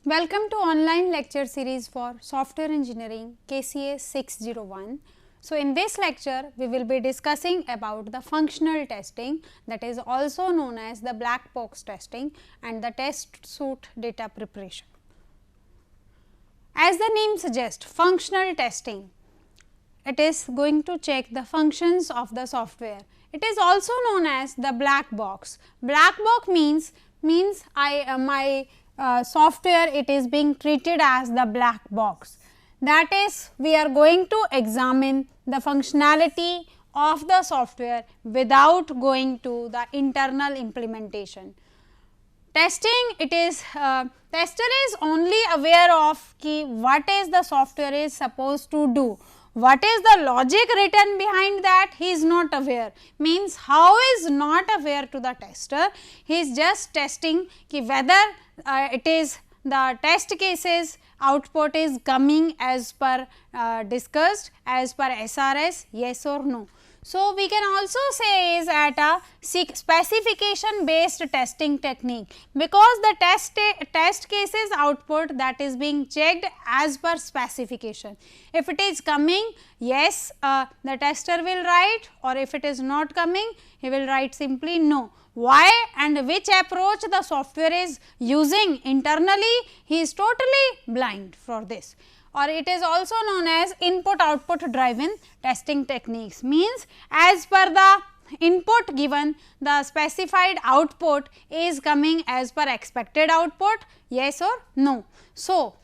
Welcome to online lecture series for software engineering KCA 601. So, in this lecture we will be discussing about the functional testing, that is also known as the black box testing, and the test suite data preparation. As the name suggests, functional testing, it is going to check the functions of the software. It is also known as the black box. Black box means my software, it is being treated as the black box. That is, we are going to examine the functionality of the software without going to the internal implementation. Testing, it is tester is only aware of what is the software is supposed to do. What is the logic written behind that, he is not aware, means how is not aware to the tester. He is just testing whether it is the test cases output is coming as per discussed as per SRS, yes or no. So, we can also say is at a specification based testing technique, because the test cases output that is being checked as per specification. If it is coming, yes, the tester will write, or if it is not coming, he will write simply no. Why and which approach the software is using internally, he is totally blind for this. Or it is also known as input output driven testing techniques, means as per the input given, the specified output is coming as per expected output, yes or no. So,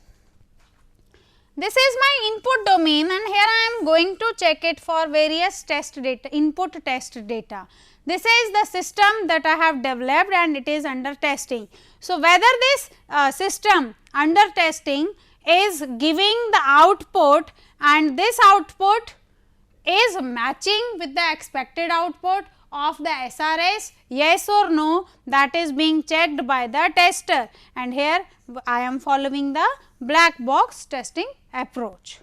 this is my input domain, and here I am going to check it for various test data, input test data. This is the system that I have developed and it is under testing. So, whether this system under testing is giving the output and this output is matching with the expected output of the SRS, yes or no, that is being checked by the tester, and here I am following the black box testing approach.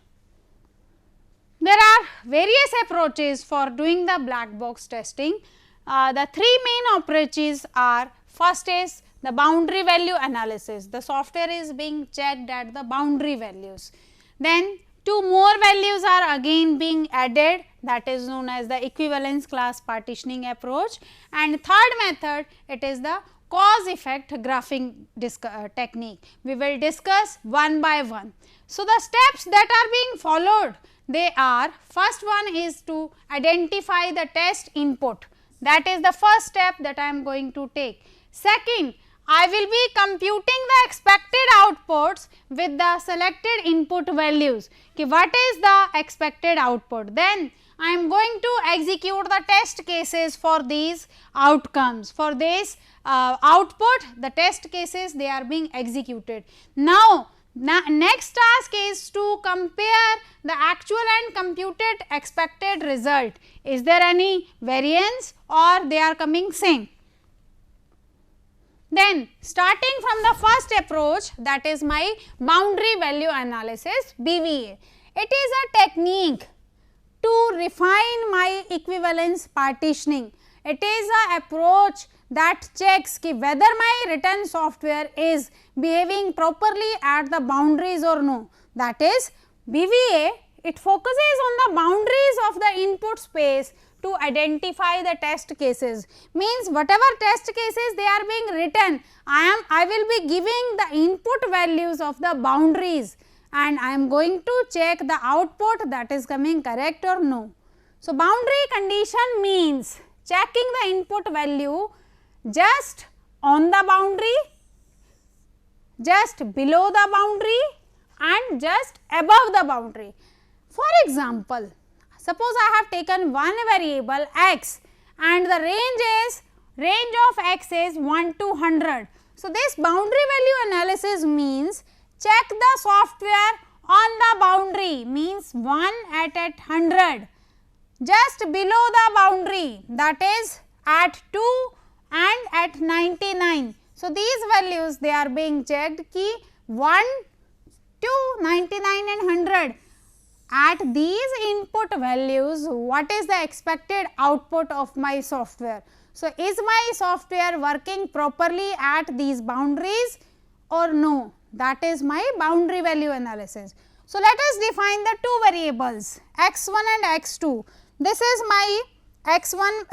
There are various approaches for doing the black box testing. The three main approaches are: first is the boundary value analysis, the software is being checked at the boundary values. Then two more values are again being added, that is known as the equivalence class partitioning approach, and third method, it is the cause effect graphing technique. We will discuss one by one. So, the steps that are being followed, they are: first one is to identify the test input, that is the first step that I am going to take. Second, I will be computing the expected outputs with the selected input values. What is the expected output? Then I am going to execute the test cases for these outcomes. For this output, the test cases, they are being executed. Now, next task is to compare the actual and computed expected result. Is there any variance or they are coming same? Then, starting from the first approach, that is my boundary value analysis, BVA. It is a technique to refine my equivalence partitioning. It is an approach that checks whether my written software is behaving properly at the boundaries or no. That is, BVA, it focuses on the boundaries of the input space to identify the test cases, means whatever test cases they are being written, I will be giving the input values of the boundaries, and I am going to check the output that is coming correct or no. So, boundary condition means checking the input value just on the boundary, just below the boundary, and just above the boundary. For example, suppose I have taken one variable x and the range of x is 1 to 100. So, this boundary value analysis means check the software on the boundary, means 1 at 100, just below the boundary, that is at 2 and at 99. So, these values they are being checked 1 to 99 and 100. At these input values, what is the expected output of my software? So, is my software working properly at these boundaries or no? That is my boundary value analysis. So, let us define the two variables x1 and x2. This is my x1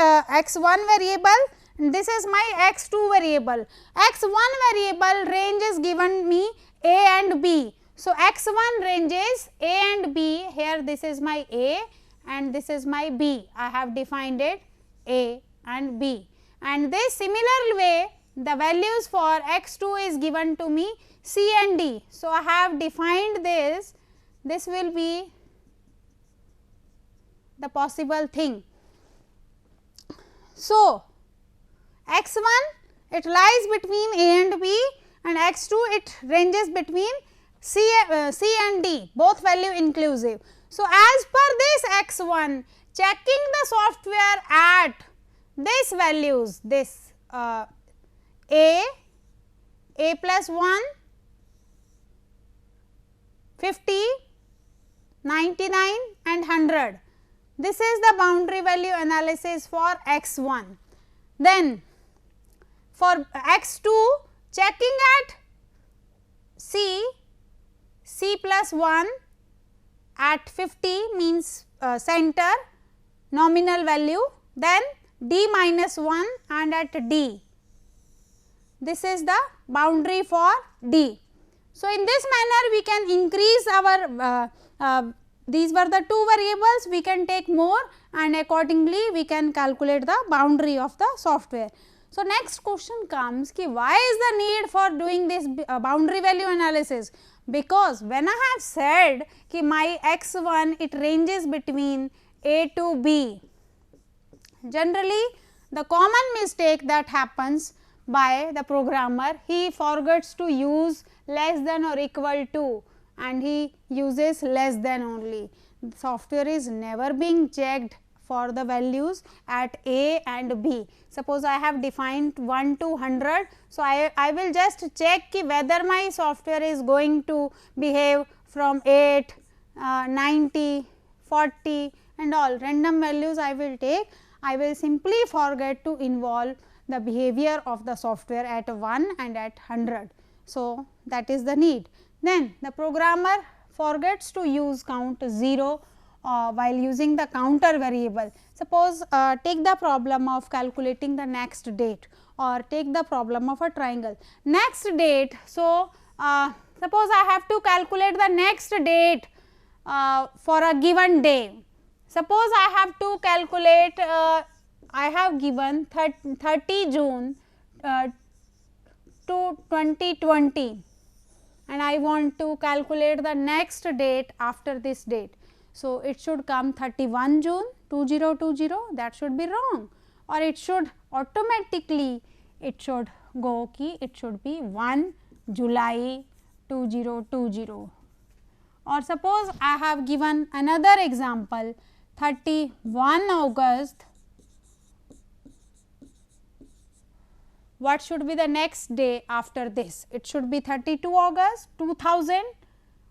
variable and this is my x2 variable. x1 variable range is given me a and b. So, x1 ranges a and b, here this is my a and this is my b. I have defined it a and b, and this similar way the values for x2 is given to me c and d. So, I have defined this will be the possible thing. So, x1 it lies between a and b and x2 it ranges between c and d, both value inclusive. So, as per this x1, checking the software at this values, this a plus 1, 50, 99 and 100. This is the boundary value analysis for x1. Then for x2, checking at c plus 1 at 50 means center nominal value, then d minus 1 and at d. This is the boundary for d. So, in this manner we can increase our these were the two variables, we can take more and accordingly we can calculate the boundary of the software. So, next question comes ki why is the need for doing this boundary value analysis? Because when I have said ki my x1 it ranges between a to b, generally the common mistake that happens by the programmer, he forgets to use less than or equal to and he uses less than only. The software is never being checked for the values at a and b. Suppose I have defined 1 to 100. So, I will just check ki whether my software is going to behave from 8, 90, 40 and all random values I will take. I will simply forget to involve the behavior of the software at 1 and at 100. So, that is the need. Then the programmer forgets to use count 0 while using the counter variable. Suppose take the problem of calculating the next date or take the problem of a triangle. Next date, so suppose I have to calculate the next date for a given day. Suppose I have to calculate, I have given 30 June to 2020 and I want to calculate the next date after this date. So, it should come 31 June 2020, that should be wrong, or it should automatically it should go ki it should be 1 July 2020, or suppose I have given another example 31 August, what should be the next day after this? It should be 32 August 2000,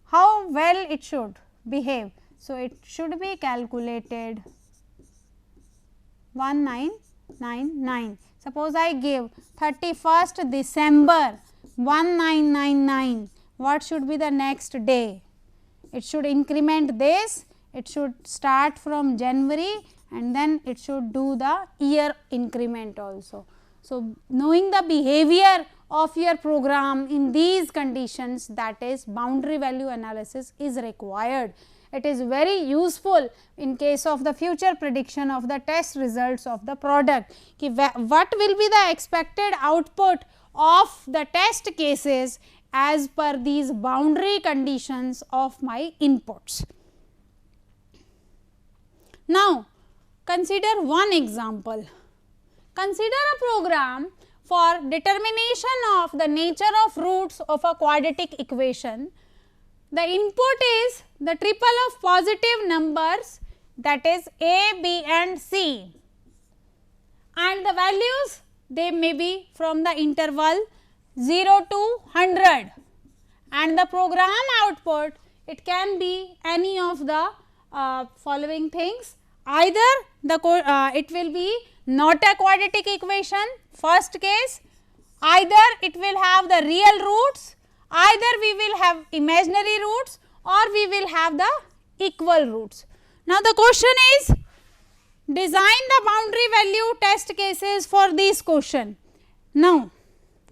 how well it should behave. So, it should be calculated 1999. Suppose I give 31st December 1999, what should be the next day? It should increment this, it should start from January and then it should do the year increment also. So, knowing the behavior of your program in these conditions, that is boundary value analysis is required. It is very useful in case of the future prediction of the test results of the product. Ki what will be the expected output of the test cases as per these boundary conditions of my inputs. Now, consider one example. Consider a program for determination of the nature of roots of a quadratic equation. The input is the triple of positive numbers, that is a, b and c, and the values they may be from the interval 0 to 100, and the program output it can be any of the following things. Either the it will be not a quadratic equation, first case, either it will have the real roots, either we will have imaginary roots or we will have the equal roots. Now, the question is, design the boundary value test cases for this question. Now,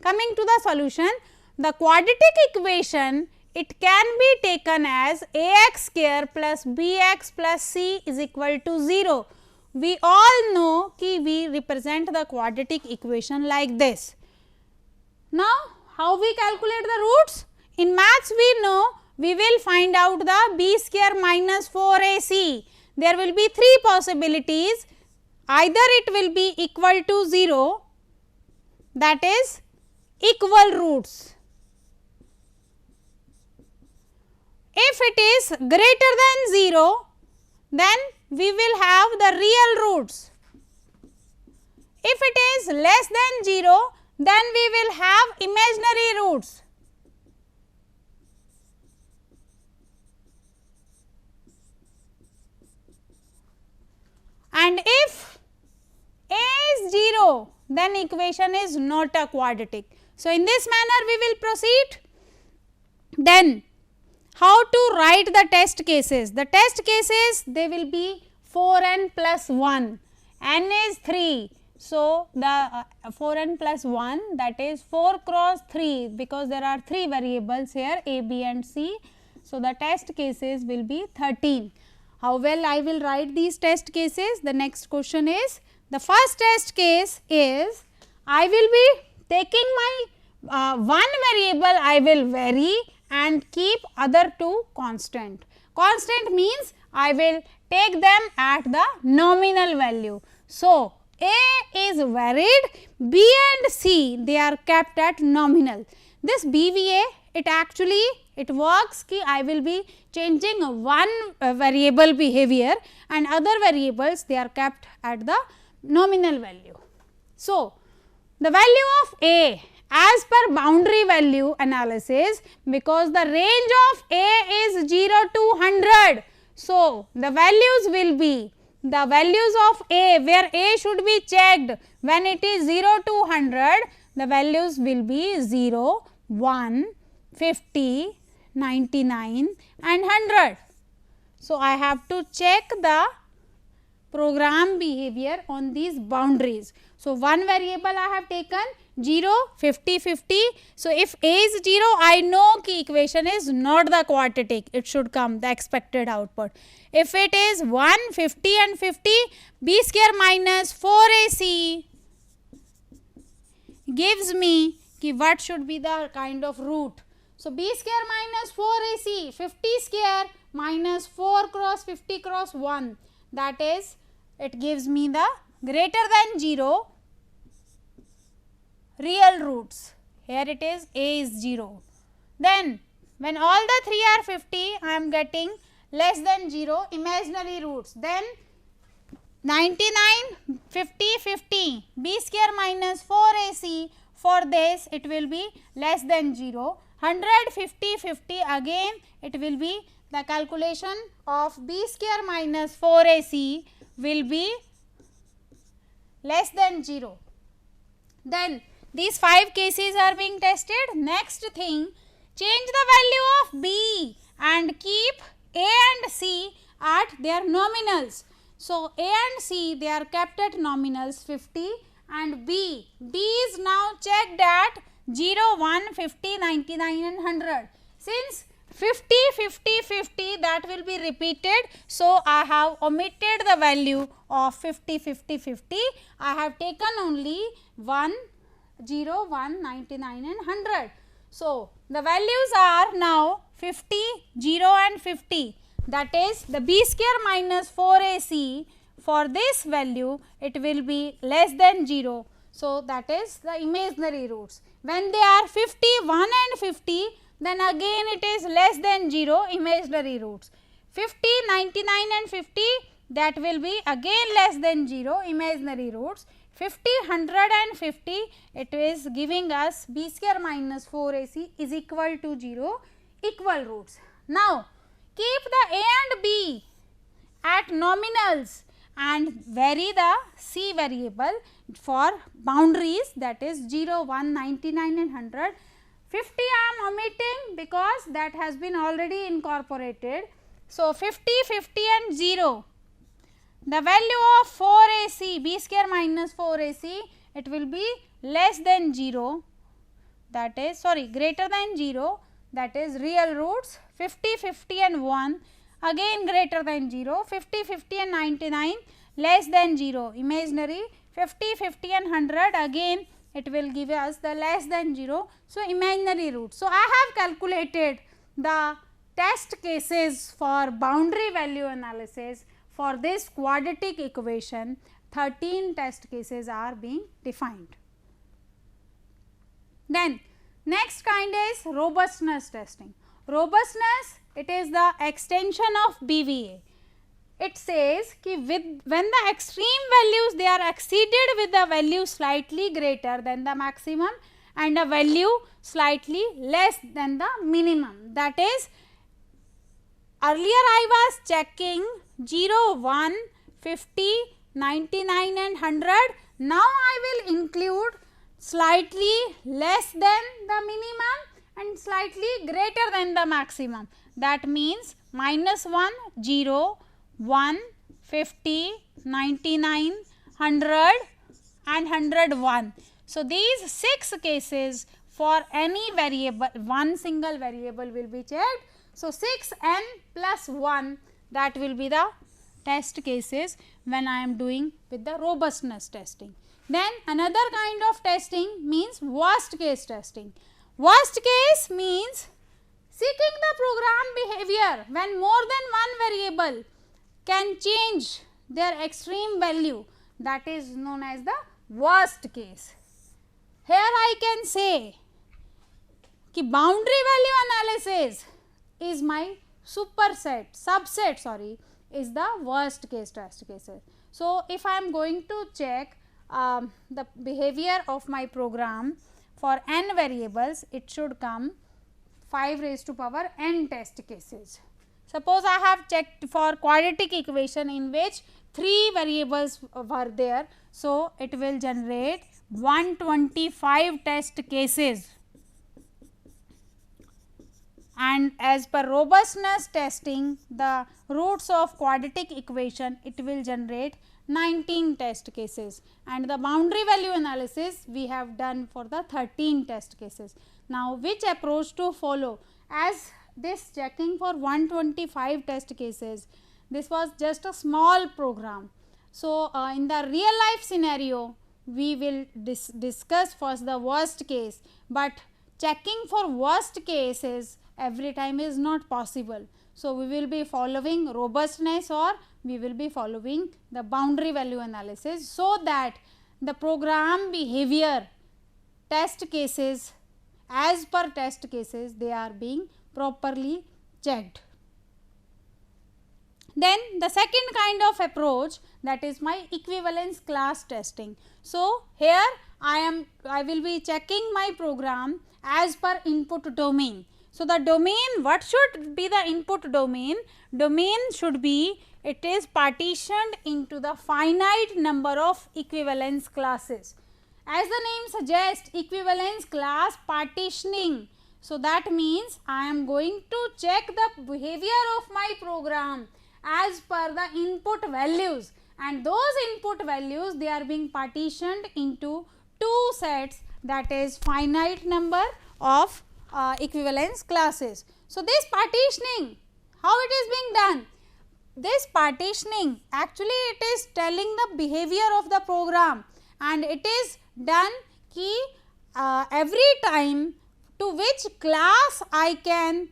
coming to the solution, the quadratic equation, it can be taken as ax square plus bx plus c is equal to 0. We all know कि we represent the quadratic equation like this. Now, how we calculate the roots? In maths we know we will find out the b square minus 4ac. There will be three possibilities. Either it will be equal to 0, that is equal roots. If it is greater than 0, then we will have the real roots. If it is less than 0, then we will have imaginary roots. And if a is 0, then equation is not a quadratic. So, in this manner we will proceed. Then, how to write the test cases? The test cases, they will be 4n plus 1, n is 3. So, the 4n plus 1, that is 4 cross 3, because there are 3 variables here a, b and c. So, the test cases will be 13. How well I will write these test cases? The next question is, the first test case is, I will be taking my one variable I will vary and keep other two constant. Constant means I will take them at the nominal value. So, a is varied, b and c, they are kept at nominal. This BVA, it actually it works कि I will be changing one variable behavior and other variables they are kept at the nominal value. So, the value of a as per boundary value analysis, because the range of a is 0 to 100. So, the values will be the values of a, where a should be checked when it is 0 to 100, the values will be 0, 1, 50, 99 and 100. So, I have to check the program behavior on these boundaries. So, one variable I have taken 0, 50, 50. So, if a is 0, I know ki equation is not the quadratic, it should come the expected output. If it is 1, 50 and 50, b square minus 4ac gives me ki what should be the kind of root. So, b square minus 4ac, 50 square minus 4 cross 50 cross 1, that is, it gives me the greater than 0 real roots. Here it is a is 0. Then, when all the 3 are 50, I am getting less than 0 imaginary roots. Then, 99, 50, 50, b square minus 4ac, for this it will be less than 0. 100, 50, 50, again it will be the calculation of b square minus 4ac will be less than 0. Then, these 5 cases are being tested. Next thing, change the value of b and keep a and c at their nominals. So, a and c, they are kept at nominals 50 and b is now checked at 0, 1, 50, 99 and 100. Since 50, 50, 50, that will be repeated. So, I have omitted the value of 50, 50, 50. I have taken only 1, 0, 1, 99 and 100. So, the values are now 50, 0 and 50, that is the b square minus 4ac, for this value it will be less than 0. So, that is the imaginary roots. When they are 50, 1 and 50, then again it is less than 0 imaginary roots. 50, 99 and 50, that will be again less than 0 imaginary roots. 50, 150, it is giving us b square minus 4ac is equal to 0 equal roots. Now, keep the a and b at nominals and vary the c variable for boundaries, that is 0, 1, 99 and 100. 50 I am omitting because that has been already incorporated. So, 50, 50 and 0, the value of 4ac, b square minus 4ac, it will be less than 0, that is greater than 0, that is real roots. 50, 50 and 1, again greater than 0, 50, 50 and 99 less than 0, imaginary. 50, 50 and 100, again it will give us the less than 0. So, imaginary root. So, I have calculated the test cases for boundary value analysis for this quadratic equation. 13 test cases are being defined. Then next kind is robustness testing. Robustness, it is the extension of BVA. It says ki when the extreme values they are exceeded with the value slightly greater than the maximum and a value slightly less than the minimum. That is, earlier I was checking 0, 1, 50, 99 and 100. Now I will include slightly less than the minimum and slightly greater than the maximum. That means -1, 0, 1, 50, 99, 100 and 101. So, these 6 cases for any variable, one single variable will be checked. So, 6n plus 1, that will be the test cases when I am doing with the robustness testing. Then another kind of testing means worst case testing. Worst case means seeking the program behavior when more than one variable can change their extreme value, that is known as the worst case. Here I can say कि boundary value analysis is my subset is the worst case test cases. So, if I am going to check the behavior of my program for n variables, it should come 5 raised to power n test cases. Suppose I have checked for quadratic equation in which 3 variables were there. So, it will generate 125 test cases, and as per robustness testing, the roots of quadratic equation, it will generate 19 test cases, and the boundary value analysis we have done for the 13 test cases. Now, which approach to follow? As this checking for 125 test cases, this was just a small program. So, in the real life scenario, we will discuss first the worst case, but checking for worst cases every time is not possible. So, we will be following robustness or we will be following the boundary value analysis, so that the program behavior test cases, as per test cases, they are being properly checked. Then the second kind of approach, that is my equivalence class testing. So, here I will be checking my program as per input domain. So, the domain, what should be the input domain? Domain should be, it is partitioned into the finite number of equivalence classes. As the name suggests, equivalence class partitioning. So, that means I am going to check the behavior of my program as per the input values, and those input values, they are being partitioned into 2 sets, that is finite number of equivalence classes. So, this partitioning, how it is being done? This partitioning, actually it is telling the behavior of the program, and it is done ki every time to which class I can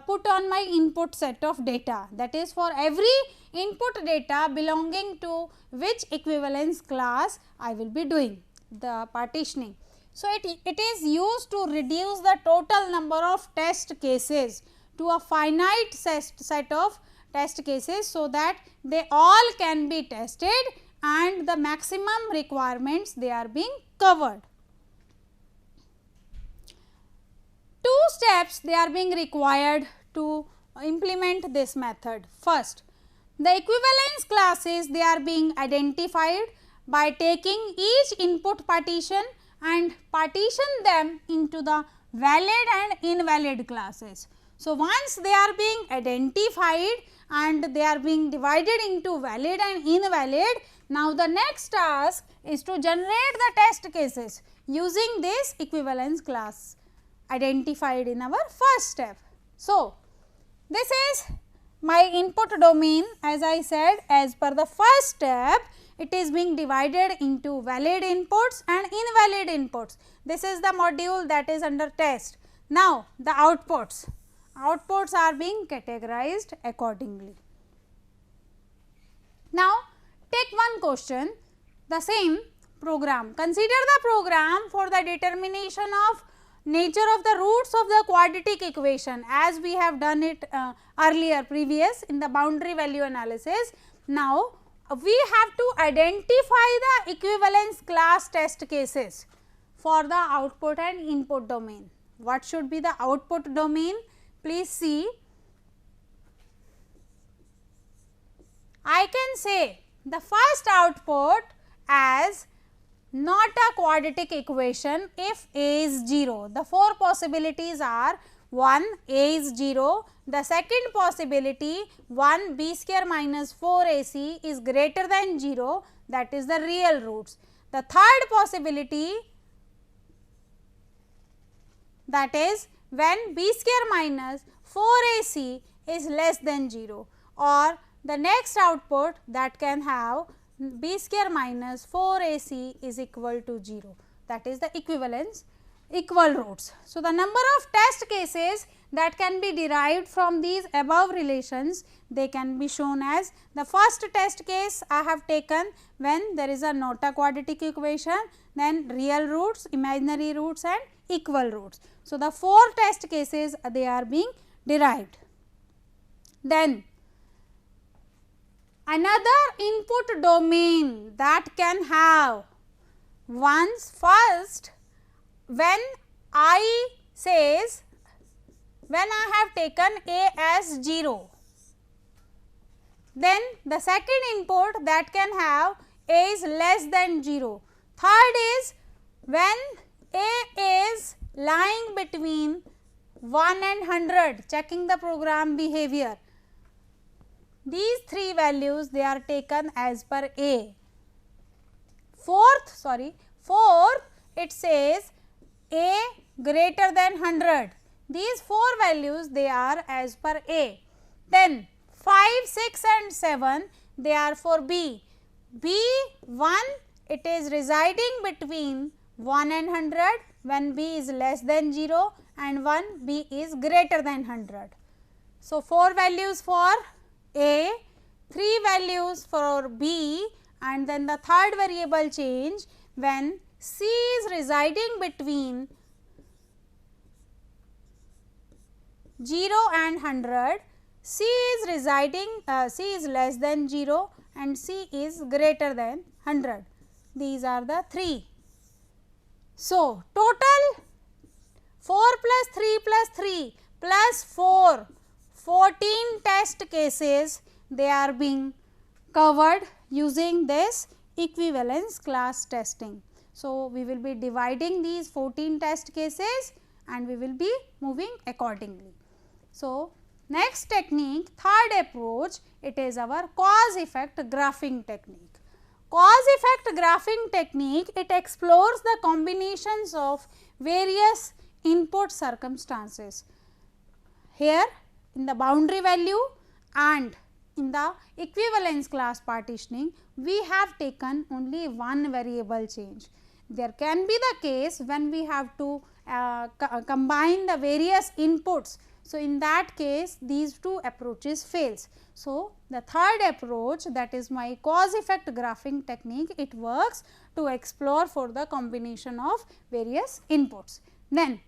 put on my input set of data, that is for every input data belonging to which equivalence class I will be doing the partitioning. So, it is used to reduce the total number of test cases to a finite set of test cases, so that they all can be tested and the maximum requirements they are being covered. 2 steps they are being required to implement this method. First, the equivalence classes, they are being identified by taking each input partition and partition them into the valid and invalid classes. So, once they are being identified and they are being divided into valid and invalid, now the next task is to generate the test cases using this equivalence class identified in our first step. So, this is my input domain, as I said, as per the first step it is being divided into valid inputs and invalid inputs. This is the module that is under test. Now, the outputs are being categorized accordingly. Now, take one question, the same program. Consider the program for the determination of nature of the roots of the quadratic equation, as we have done it earlier previous in the boundary value analysis. Now, we have to identify the equivalence class test cases for the output and input domain. What should be the output domain? Please see, I can say the first output as not a quadratic equation if A is 0. The 4 possibilities are 1, A is 0. The second possibility 1 B square minus 4 AC is greater than 0, that is the real roots. The third possibility, that is when B square minus 4 AC is less than 0, or the next output that can have B square minus 4 AC is equal to 0, that is the equivalence equal roots. So, the number of test cases that can be derived from these above relations, they can be shown as the first test case I have taken when there is a not a quadratic equation, then real roots, imaginary roots and equal roots. So, the 4 test cases they are being derived. Then another input domain that can have once first when I says when I have taken A as 0, then the second input that can have A is less than 0. Third is when A is lying between 1 and 100, checking the program behavior. These 3 values they are taken as per A. Fourth it says A greater than 100. These 4 values they are as per A. Then 5, 6 and 7 they are for B. B1 it is residing between 1 and 100 when B is less than 0 and 1 B is greater than 100. So, 4 values for A, 3 values for B, and then the third variable change when C is residing between 0 and 100, C is residing C is less than 0 and C is greater than 100. These are the 3. So, total 4 plus 3 plus 3 plus 4, 14 test cases they are being covered using this equivalence class testing. So, we will be dividing these 14 test cases and we will be moving accordingly. So, next technique, third approach, it is our cause effect graphing technique. Cause effect graphing technique, it explores the combinations of various input circumstances. Here in the boundary value and in the equivalence class partitioning, we have taken only one variable change. There can be the case when we have to combine the various inputs. So, in that case these two approaches fails. So, the third approach, that is my cause effect graphing technique, it works to explore for the combination of various inputs. Then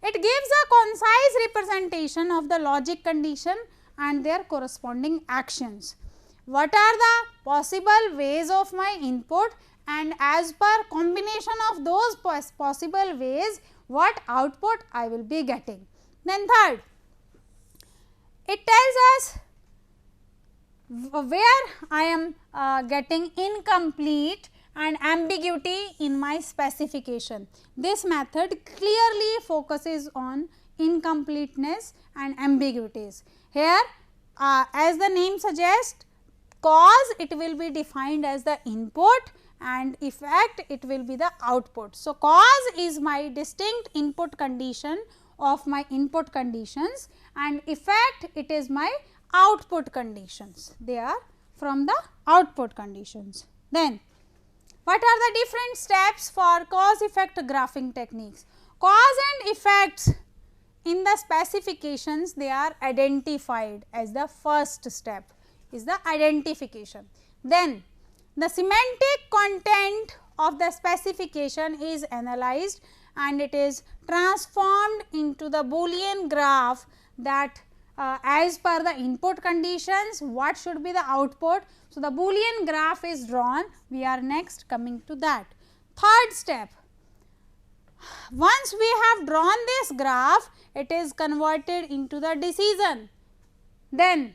it gives a concise representation of the logic condition and their corresponding actions. What are the possible ways of my input, and as per combination of those possible ways what output I will be getting. Then third, it tells us where I am getting incomplete and ambiguity in my specification. This method clearly focuses on incompleteness and ambiguities. Here as the name suggests, cause it will be defined as the input and effect it will be the output. So, cause is my distinct input condition of my input conditions and effect it is my output conditions, they are from the output conditions. Then what are the different steps for cause effect graphing techniques? Cause and effects in the specifications, they are identified as the first step is the identification. Then the semantic content of the specification is analyzed and it is transformed into the Boolean graph that as per the input conditions what should be the output. So, the Boolean graph is drawn, we are next coming to that. Third step, once we have drawn this graph, it is converted into the decision. Then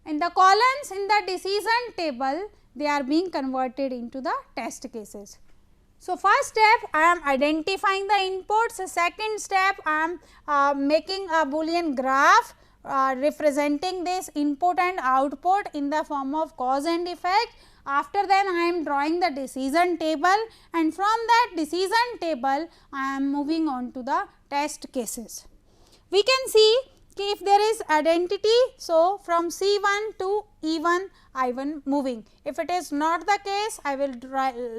in the columns in the decision table, they are being converted into the test cases. So, first step I am identifying the inputs, second step I am making a Boolean graph representing this input and output in the form of cause and effect. After then I am drawing the decision table and from that decision table I am moving on to the test cases. We can see if there is identity, so from C1 to E1 I1 moving. If it is not the case, I will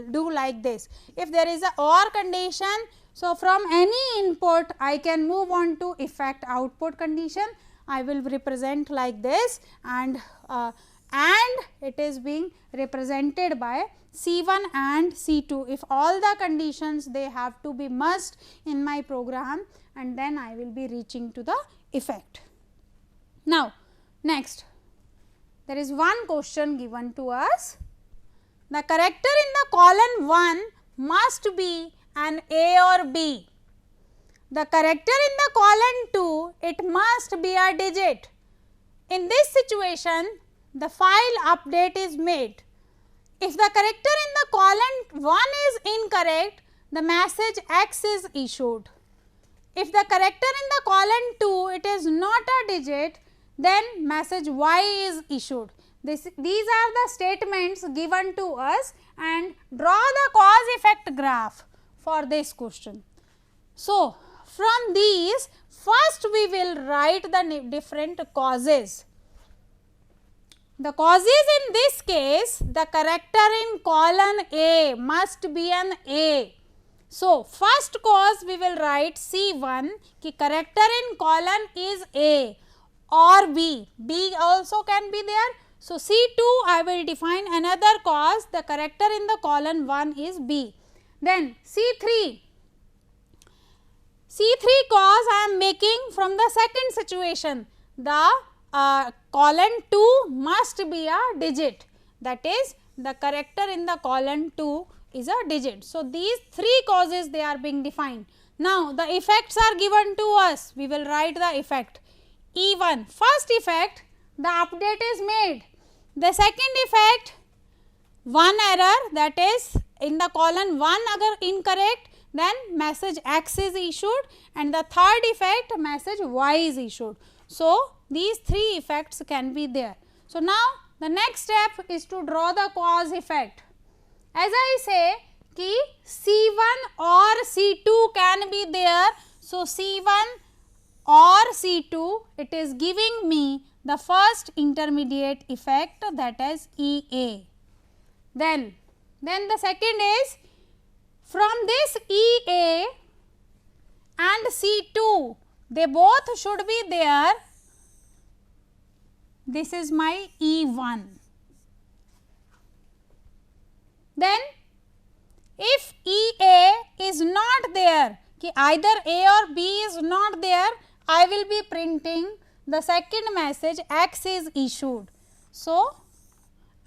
do like this. If there is a OR condition, so from any input I can move on to effect output condition. I will represent like this and it is being represented by C1 and C2. If all the conditions they have to be must in my program and then I will be reaching to the effect. Now, next there is one question given to us. The character in the column 1 must be an A or B. The character in the column 2, it must be a digit. In this situation, the file update is made. If the character in the column 1 is incorrect, the message X is issued. If the character in the column 2 it is not a digit, then message Y is issued. These are the statements given to us and draw the cause effect graph for this question. So, from these first we will write the different causes. The causes in this case, the character in column A must be an A. So, first cause we will write C1 ki character in column is A or B, B also can be there. So, C2 I will define another cause, the character in the column 1 is B. Then C3 cause I am making from the second situation, the column 2 must be a digit, that is the character in the column 2 is a digit. So, these three causes they are being defined. Now, the effects are given to us, we will write the effect. E1, first effect, the update is made. The second effect, one error, that is in the column 1 agar incorrect, then message X is issued and the third effect message Y is issued. So, these three effects can be there. So, now the next step is to draw the cause effect. As I say ki C1 or C2 can be there. So, C1 or C2 it is giving me the first intermediate effect, that is EA. Then the second is from this EA and C2 they both should be there. This is my E1. Then if EA is not there, ki either A or B is not there, I will be printing the second message X is issued. So,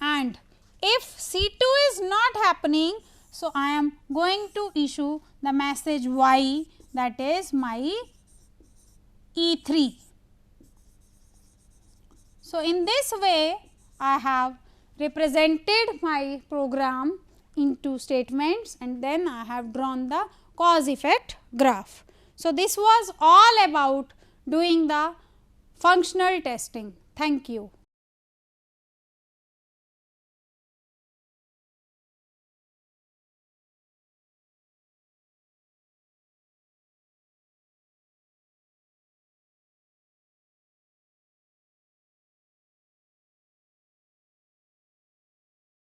and if C2 is not happening, so I am going to issue the message Y, that is my E3. So, in this way I have represented my program into statements and then I have drawn the cause effect graph. So, this was all about doing the functional testing. Thank you.